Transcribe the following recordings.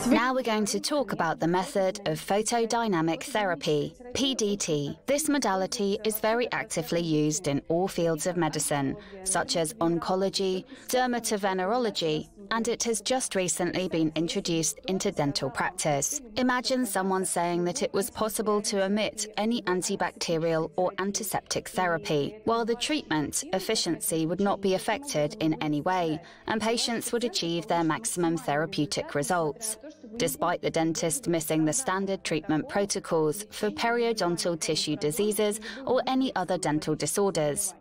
Now we're going to talk about the method of photodynamic therapy, PDT. This modality is very actively used in all fields of medicine, such as oncology, dermatovenerology, and it has just recently been introduced into dental practice. Imagine someone saying that it was possible to omit any antibacterial or antiseptic therapy, while the treatment efficiency would not be affected in any way, and patients would achieve their maximum therapeutic results, despite the dentist missing the standard treatment protocols for periodontal tissue diseases or any other dental disorders.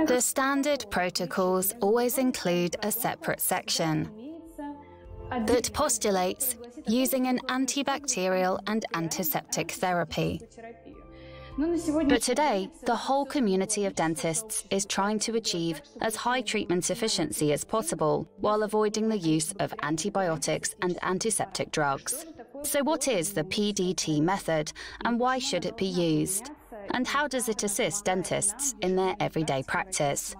The standard protocols always include a separate section that postulates using an antibacterial and antiseptic therapy. But today, the whole community of dentists is trying to achieve as high treatment efficiency as possible while avoiding the use of antibiotics and antiseptic drugs. So what is the PDT method and why should it be used? And how does it assist dentists in their everyday practice?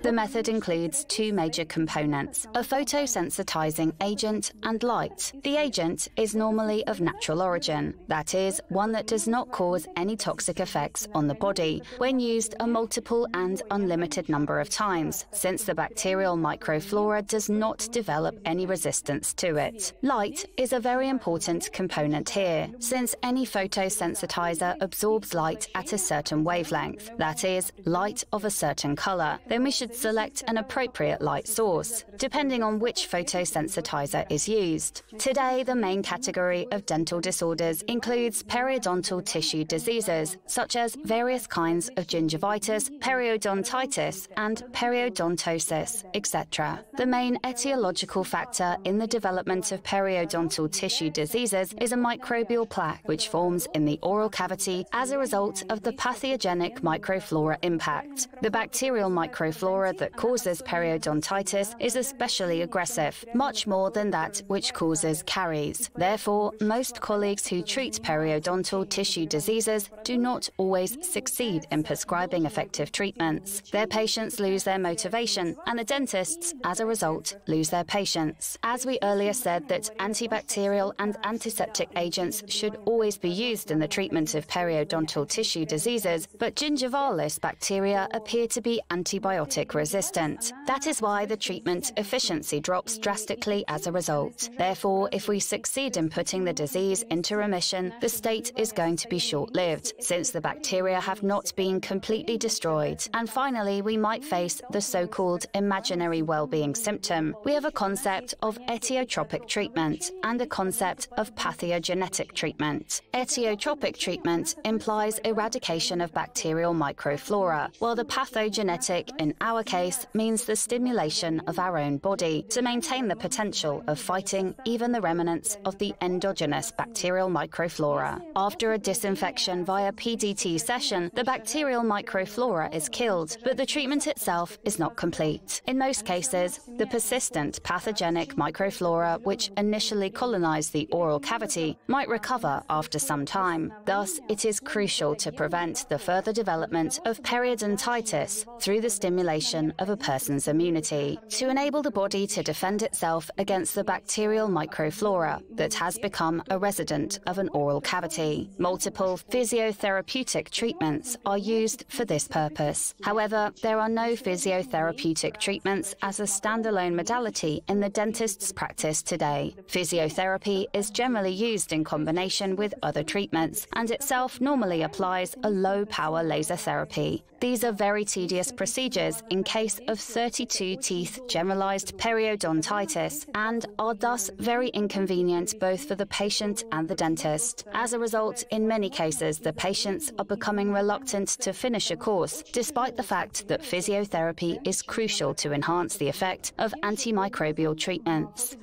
The method includes two major components, a photosensitizing agent and light. The agent is normally of natural origin, that is, one that does not cause any toxic effects on the body when used a multiple and unlimited number of times, since the bacterial microflora does not develop any resistance to it. Light is a very important component here, since any photosensitizer absorbs light at a certain wavelength, that is, light of a certain color. Then we should select an appropriate light source, depending on which photosensitizer is used. Today, the main category of dental disorders includes periodontal tissue diseases, such as various kinds of gingivitis, periodontitis, and periodontosis, etc. The main etiological factor in the development of periodontal tissue diseases is a microbial plaque, which forms in the oral cavity as a result of the pathogenic microflora impact. The bacterial microflora that causes periodontitis is especially aggressive, much more than that which causes caries. Therefore, most colleagues who treat periodontal tissue diseases do not always succeed in prescribing effective treatments. Their patients lose their motivation, and the dentists, as a result, lose their patience. As we earlier said that antibacterial and antiseptic agents should always be used in the treatment of periodontal tissue diseases, but gingivalis bacteria appear to be antibiotic resistant. That is why the treatment efficiency drops drastically as a result. Therefore, if we succeed in putting the disease into remission, the state is going to be short-lived, since the bacteria have not been completely destroyed. And finally, we might face the so-called imaginary well-being symptom. We have a concept of etiotropic treatment and a concept of pathogenetic treatment. Etiotropic treatment implies eradication of bacterial microflora, while the pathogenetic, in our case, means the stimulation of our own body to maintain the potential of fighting even the remnants of the endogenous bacterial microflora. After a disinfection via PDT session, the bacterial microflora is killed, but the treatment itself is not complete. In most cases, the persistent pathogenic microflora which initially colonized the oral cavity might recover after some time. Thus, it is crucial to prevent the further development of periodontitis through the stimulation of a person's immunity, to enable the body to defend itself against the bacterial microflora that has become a resident of an oral cavity. Multiple physiotherapeutic treatments are used for this purpose. However, there are no physiotherapeutic treatments as a standalone modality in the dentist's practice today. Physiotherapy is generally used in combination with other treatments and itself normally applies a low-power laser therapy. These are very tedious procedures in case of 32 teeth generalized periodontitis and are thus very inconvenient both for the patient and the dentist. As a result, in many cases, the patients are becoming reluctant to finish a course, despite the fact that physiotherapy is crucial to enhance the effect of antimicrobial treatments.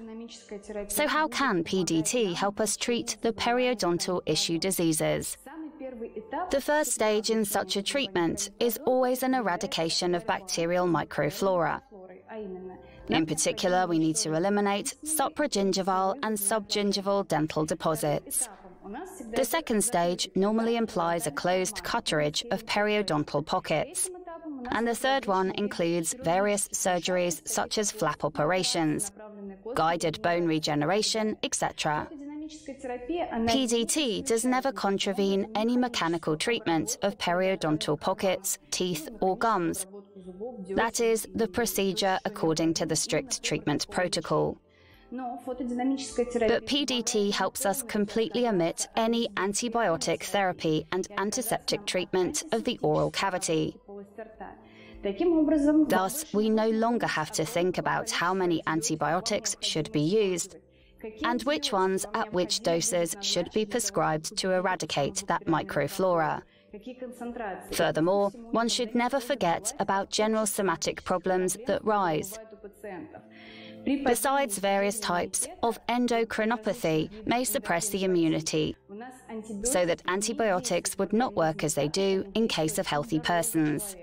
So how can PDT help us treat the periodontal issue diseases? The first stage in such a treatment is always an eradication of bacterial microflora. In particular, we need to eliminate supragingival and subgingival dental deposits. The second stage normally implies a closed cutterage of periodontal pockets. And the third one includes various surgeries such as flap operations. guided bone regeneration, etc. PDT does never contravene any mechanical treatment of periodontal pockets, teeth, or gums. That is the procedure according to the strict treatment protocol. But PDT helps us completely omit any antibiotic therapy and antiseptic treatment of the oral cavity. Thus, we no longer have to think about how many antibiotics should be used and which ones at which doses should be prescribed to eradicate that microflora. Furthermore, one should never forget about general somatic problems that rise. Besides, various types of endocrinopathy may suppress the immunity, so that antibiotics would not work as they do in case of healthy persons.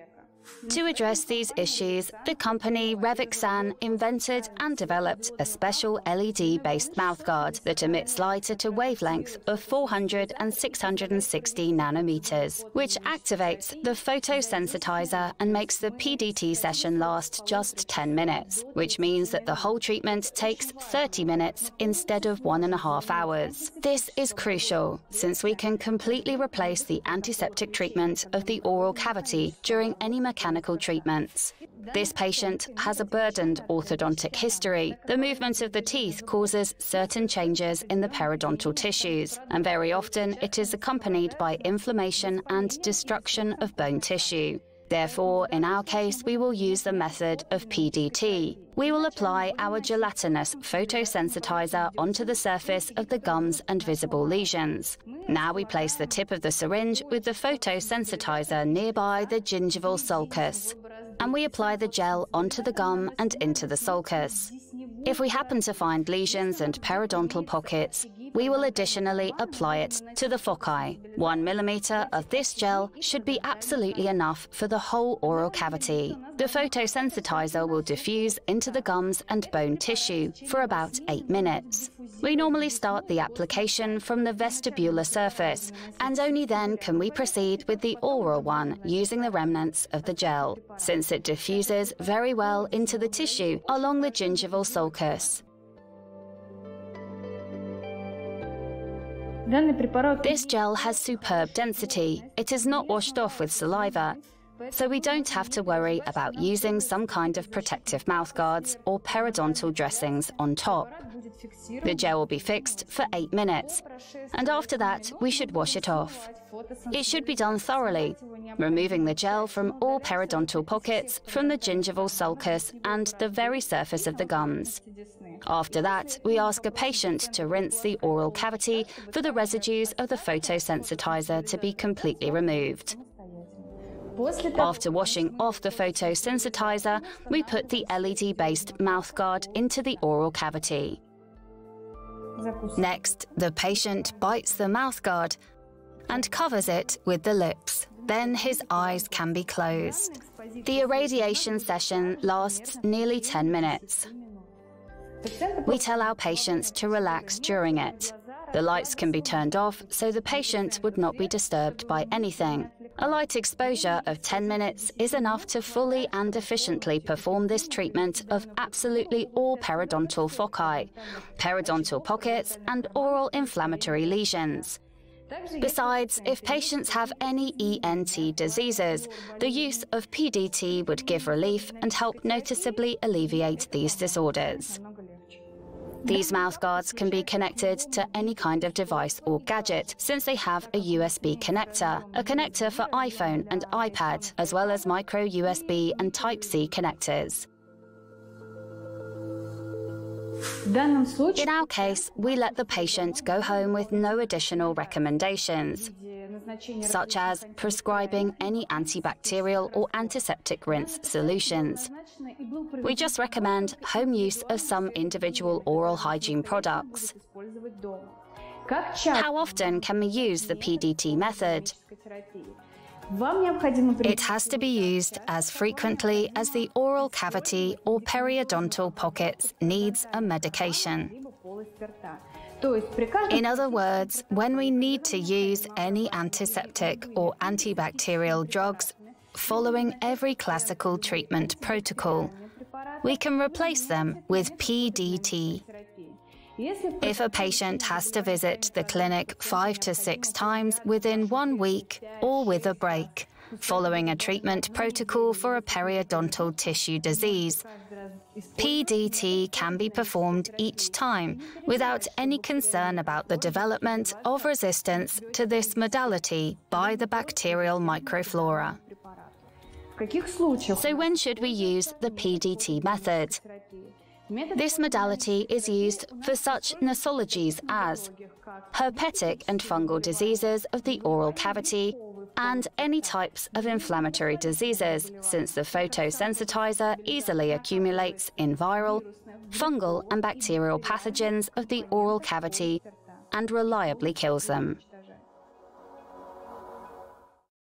To address these issues, the company REVIXAN invented and developed a special LED-based mouthguard that emits light at a wavelength of 400 and 660 nanometers, which activates the photosensitizer and makes the PDT session last just 10 minutes, which means that the whole treatment takes 30 minutes instead of 1.5 hours. This is crucial, since we can completely replace the antiseptic treatment of the oral cavity during any mechanical treatments. This patient has a burdened orthodontic history. The movement of the teeth causes certain changes in the periodontal tissues, and very often it is accompanied by inflammation and destruction of bone tissue. Therefore, in our case, we will use the method of PDT. We will apply our gelatinous photosensitizer onto the surface of the gums and visible lesions. Now we place the tip of the syringe with the photosensitizer nearby the gingival sulcus, and we apply the gel onto the gum and into the sulcus. If we happen to find lesions and periodontal pockets, we will additionally apply it to the foci. 1 millimeter of this gel should be absolutely enough for the whole oral cavity. The photosensitizer will diffuse into the gums and bone tissue for about 8 minutes. We normally start the application from the vestibular surface, and only then can we proceed with the oral one using the remnants of the gel, since it diffuses very well into the tissue along the gingival sulcus. This gel has superb density. It is not washed off with saliva, so we don't have to worry about using some kind of protective mouthguards or periodontal dressings on top. The gel will be fixed for 8 minutes, and after that we should wash it off. It should be done thoroughly, removing the gel from all periodontal pockets, from the gingival sulcus and the very surface of the gums. After that, we ask a patient to rinse the oral cavity for the residues of the photosensitizer to be completely removed. After washing off the photosensitizer, we put the LED-based mouthguard into the oral cavity. Next, the patient bites the mouthguard and covers it with the lips. Then his eyes can be closed. The irradiation session lasts nearly 10 minutes. We tell our patients to relax during it. The lights can be turned off so the patient would not be disturbed by anything. A light exposure of 10 minutes is enough to fully and efficiently perform this treatment of absolutely all periodontal foci, periodontal pockets, and oral inflammatory lesions. Besides, if patients have any ENT diseases, the use of PDT would give relief and help noticeably alleviate these disorders. These mouthguards can be connected to any kind of device or gadget, since they have a USB connector, a connector for iPhone and iPad, as well as micro USB and Type-C connectors. In our case, we let the patient go home with no additional recommendations, such as prescribing any antibacterial or antiseptic rinse solutions. We just recommend home use of some individual oral hygiene products. How often can we use the PDT method? It has to be used as frequently as the oral cavity or periodontal pockets needs a medication. In other words, when we need to use any antiseptic or antibacterial drugs following every classical treatment protocol, we can replace them with PDT. If a patient has to visit the clinic 5 to 6 times within 1 week or with a break, following a treatment protocol for a periodontal tissue disease, PDT can be performed each time without any concern about the development of resistance to this modality by the bacterial microflora. So when should we use the PDT method? This modality is used for such nosologies as herpetic and fungal diseases of the oral cavity and any types of inflammatory diseases, since the photosensitizer easily accumulates in viral, fungal and bacterial pathogens of the oral cavity and reliably kills them.